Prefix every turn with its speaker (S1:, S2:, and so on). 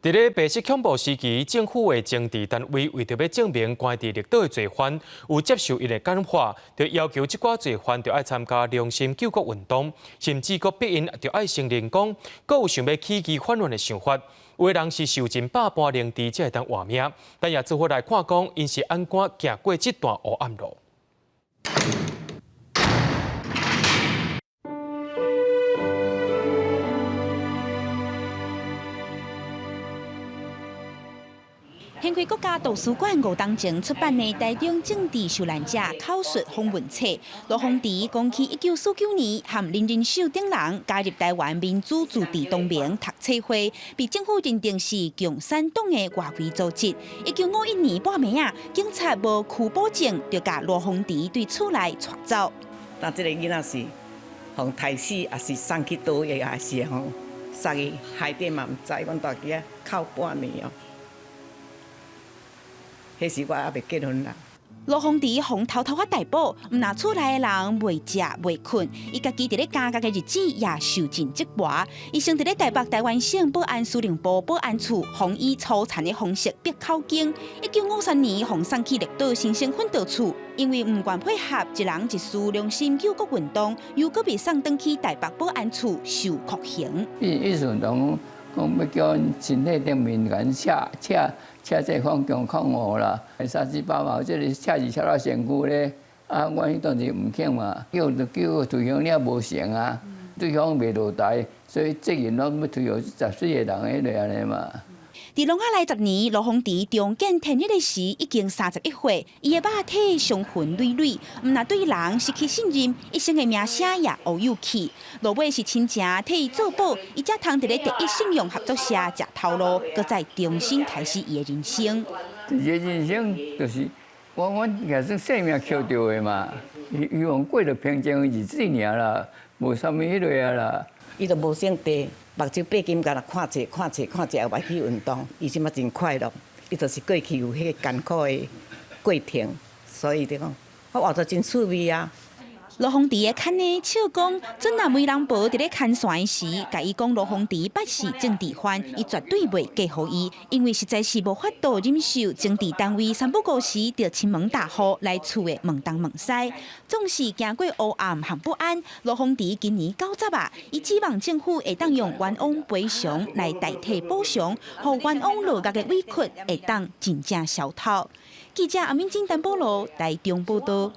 S1: 在咧白色恐怖时期，政府的政治单位为着要证明关伫绿岛的罪犯有接受伊的感化，就要求这寡罪犯就要参加良心救国运动，甚至佫逼因就要承认讲，佫有想要起义反乱的想法。有的人是受尽百般凌迟才会当活命，但也做伙来看讲，因是安怎行过这段黑暗路。
S2: 幸亏国家图书馆5当前出版的《台中政治受难者口述访问册》，罗丰迪讲起1949年和林仁秀等人加入台湾民主自治同盟读册会，被政府认定是共产党的外围组织。1951年半暝啊，警察无拘捕证，就把罗丰迪对厝内带走。
S3: 但这个囡仔是，互杀死，也是送去倒位，也是互送去海底嘛，唔知，阮大家哭半年哦。 迄时我还未结婚啦。
S2: 罗丰迪互偷偷逮捕，唔拿厝内的人袂食袂困，伊家己伫咧家的日子也受尽折磨。伊先伫咧台北台湾省保安司令部保安处，互以粗残的方式逼口经。1953年，互送去绿岛新生训导处，因为唔愿配合一人一事良心救国运动，又搁被送转去台北保安处受酷刑。
S4: 意思讲要叫身体顶面甲车这方向抗误啦，3、4、8嘛，这个车是车到身躯咧，啊，我迄当时唔肯嘛，叫推向了无成啊，对方未落台，所以责任拢要推予14个人迄个安尼嘛。
S2: 伫弄下来10年，罗丰迪中建天日的时已经31岁，伊的肉体伤痕累累，毋但对人失去信任，一生的名声也乌有去。落尾是亲情替伊做保，伊才通伫咧第一信用合作社食头路，搁再重新开始伊的人生。
S4: 伊的人生就是我也算性命捡到的嘛，希望过着平静的日子尔啦，无啥物迄类啊啦。
S3: 伊都无省地。 目睭闭紧，甲人看者，也袂去运动。伊即马真快乐，伊就是过去有迄个艰苦的过程，所以就讲，我活得真趣味啊。
S2: 罗丰迪的牵呢笑讲，准若梅兰婆伫咧牵线时，甲伊讲罗丰迪捌是政治犯，伊绝对袂嫁互伊，因为实在是无法度忍受政治单位三不五时就亲门大户来厝的问东问西，总是经过黑暗和不安。罗丰迪今年90啊，伊指望政府会当用冤枉赔偿来代替补偿，互冤枉落甲的委屈会当真正消透。记者阿敏金丹波罗台中报道。